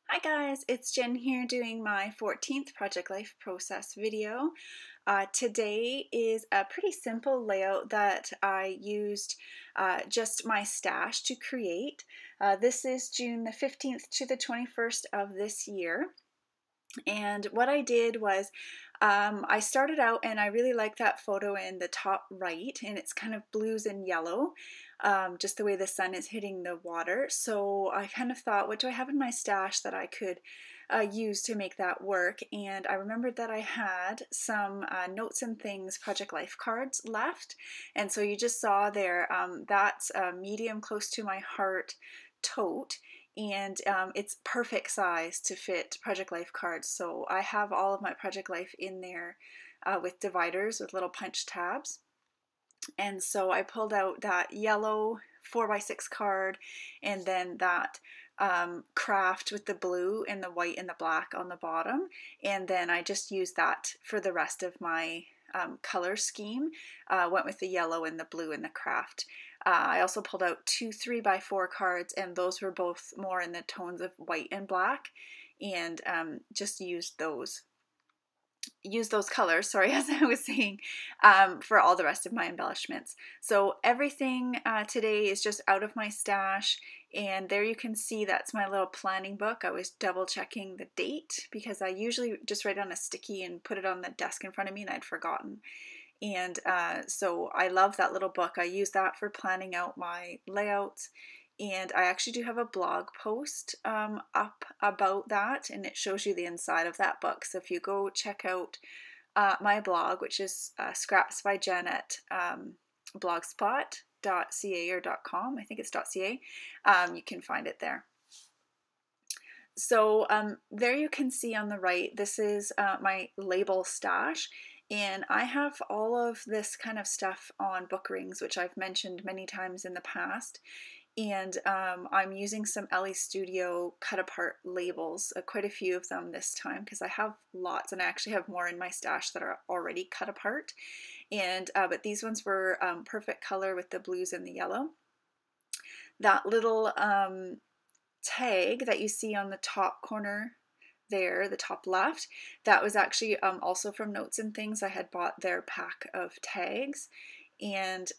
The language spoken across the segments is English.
Hi guys, it's Jen here doing my 14th Project Life process video. Today is a pretty simple layout that I used just my stash to create. This is June the 15th to the 21st of this year. And what I did was I started out and I really like that photo in the top right, and it's kind of blues and yellow, just the way the sun is hitting the water. So I kind of thought, what do I have in my stash that I could use to make that work? And I remembered that I had some Notes and Things Project Life cards left. And so you just saw there, that's a medium close to my heart tote, and it's perfect size to fit Project Life cards. So I have all of my Project Life in there with dividers with little punch tabs. And so I pulled out that yellow 4x6 card, and then that craft with the blue and the white and the black on the bottom, and then I just used that for the rest of my color scheme. Went with the yellow and the blue and the craft. I also pulled out two 3x4 cards, and those were both more in the tones of white and black, and just used those colors, sorry, as I was saying, for all the rest of my embellishments. So everything today is just out of my stash, and there you can see that's my little planning book. I was double checking the date because I usually just write on a sticky and put it on the desk in front of me, and I'd forgotten. And so I love that little book. I use that for planning out my layouts. And I actually do have a blog post up about that, and it shows you the inside of that book. So if you go check out my blog, which is ScrapsbyJen at blogspot.ca or .com, I think it's .ca, you can find it there. So there you can see on the right, this is my label stash. And I have all of this kind of stuff on book rings, which I've mentioned many times in the past. And I'm using some LA Studio cut apart labels, quite a few of them this time, because I have lots, and I actually have more in my stash that are already cut apart. And but these ones were perfect color with the blues and the yellow. That little tag that you see on the top corner there, the top left, that was actually also from Notes and Things. I had bought their pack of tags, and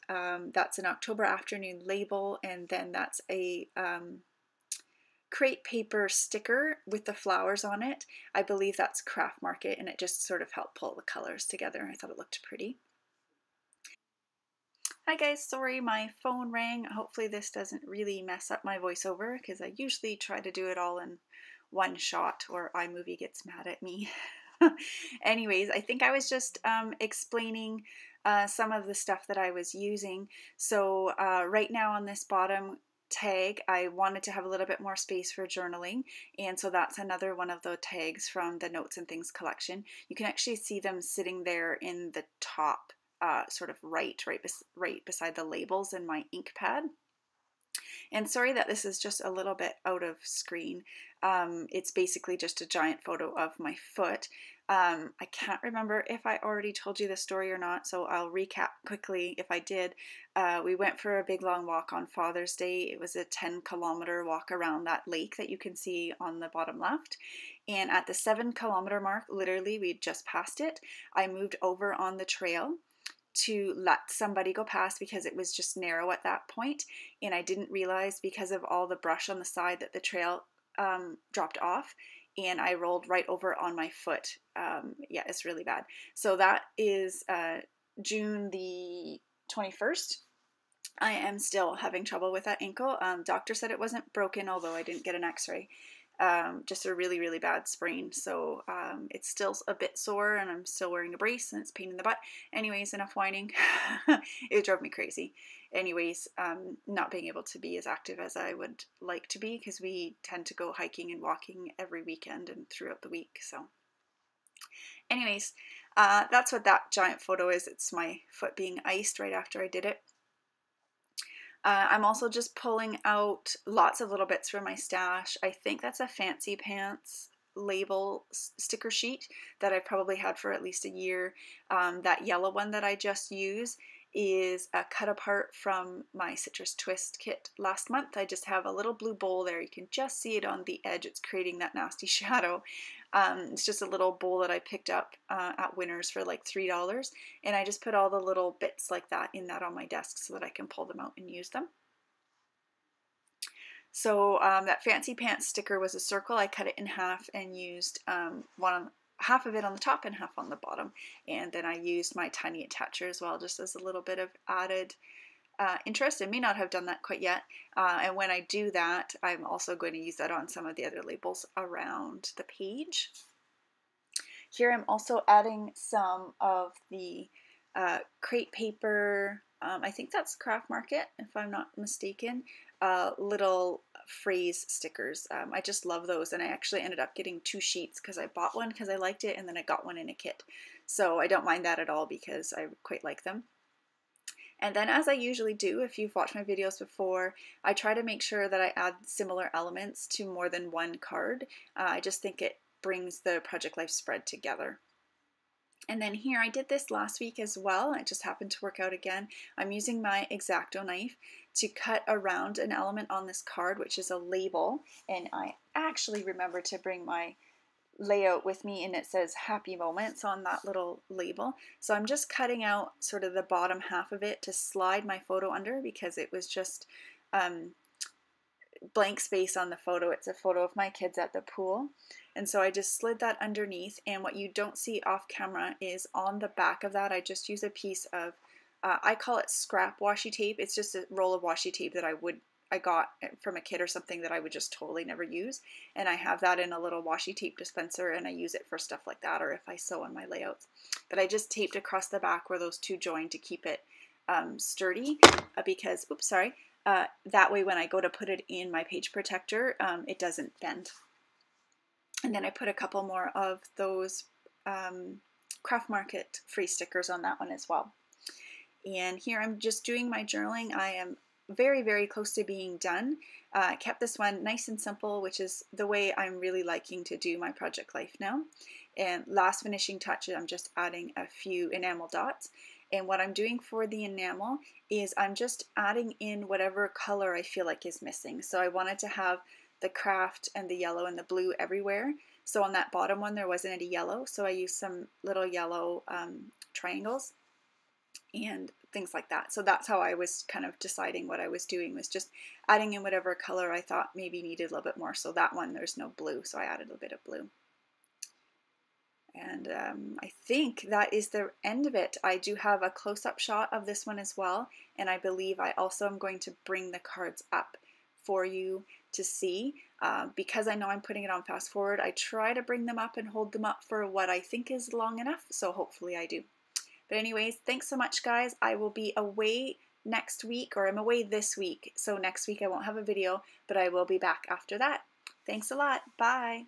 that's an October afternoon label, and then that's a crepe paper sticker with the flowers on it. I believe that's Craft Market, and it just sort of helped pull the colors together. I thought it looked pretty. Hi guys, sorry my phone rang. Hopefully this doesn't really mess up my voiceover, because I usually try to do it all in one shot or iMovie gets mad at me. Anyways, I think I was just explaining some of the stuff that I was using. So right now on this bottom tag, I wanted to have a little bit more space for journaling, and so that's another one of the tags from the Notes and Things collection. You can actually see them sitting there in the top sort of right beside the labels in my ink pad. And sorry that this is just a little bit out of screen. It's basically just a giant photo of my foot. I can't remember if I already told you the story or not, so I'll recap quickly if I did. We went for a big long walk on Father's Day. It was a 10-kilometer walk around that lake that you can see on the bottom left. And at the 7-kilometer mark, literally we just passed it, I moved over on the trail to let somebody go past because it was just narrow at that point, and I didn't realize because of all the brush on the side that the trail dropped off, and I rolled right over on my foot. Yeah, it's really bad. So that is June the 21st. I am still having trouble with that ankle. Doctor said it wasn't broken, although I didn't get an x-ray. Just a really, really bad sprain. So it's still a bit sore, and I'm still wearing a brace, and it's a pain in the butt. Anyways, enough whining. It drove me crazy. Anyways, not being able to be as active as I would like to be, because we tend to go hiking and walking every weekend and throughout the week. So anyways, that's what that giant photo is. It's my foot being iced right after I did it. I'm also just pulling out lots of little bits from my stash. I think that's a Fancy Pants label sticker sheet that I've probably had for at least a year. That yellow one that I just used is a cut apart from my Citrus Twist kit last month. I just have a little blue bowl there. You can just see it on the edge. It's creating that nasty shadow. It's just a little bowl that I picked up at Winners for like $3, and I just put all the little bits like that in that on my desk so that I can pull them out and use them. So that Fancy Pants sticker was a circle. I cut it in half and used half of it on the top and half on the bottom, and then I used my tiny attacher as well, just as a little bit of added interest. I may not have done that quite yet, and when I do that, I'm also going to use that on some of the other labels around the page. Here I'm also adding some of the crepe paper, I think that's Craft Market if I'm not mistaken, little phrase stickers. I just love those, and I actually ended up getting 2 sheets because I bought one because I liked it, and then I got one in a kit. So I don't mind that at all because I quite like them. And then, as I usually do, if you've watched my videos before, I try to make sure that I add similar elements to more than one card. I just think it brings the Project Life spread together. And then here, I did this last week as well. It just happened to work out again. I'm using my X-Acto knife to cut around an element on this card, which is a label. And I actually remember to bring my layout with me, and it says Happy Moments on that little label. So I'm just cutting out sort of the bottom half of it to slide my photo under, because it was just blank space on the photo. It's a photo of my kids at the pool. And so I just slid that underneath, and what you don't see off camera is on the back of that, I just use a piece of, I call it scrap washi tape. It's just a roll of washi tape that I got from a kit or something that I would just totally never use. And I have that in a little washi tape dispenser, and I use it for stuff like that, or if I sew on my layouts. But I just taped across the back where those two join to keep it sturdy, because, oops, sorry, that way when I go to put it in my page protector, it doesn't bend. And then I put a couple more of those Craft Market free stickers on that one as well. And here I'm just doing my journaling. I am very, very close to being done. I kept this one nice and simple, which is the way I'm really liking to do my Project Life now. And last finishing touch, I'm just adding a few enamel dots. And what I'm doing for the enamel is I'm just adding in whatever color I feel like is missing. So I wanted to have the craft and the yellow and the blue everywhere. So on that bottom one, there wasn't any yellow. So I used some little yellow triangles and things like that. So that's how I was kind of deciding what I was doing, was just adding in whatever color I thought maybe needed a little bit more. So that one, there's no blue, so I added a bit of blue. And I think that is the end of it. I do have a close-up shot of this one as well, and I believe I also am going to bring the cards up for you to see. Because I know I'm putting it on fast forward, I try to bring them up and hold them up for what I think is long enough, so hopefully I do. But anyways, thanks so much, guys. I will be away next week, or I'm away this week, so next week I won't have a video, but I will be back after that. Thanks a lot. Bye.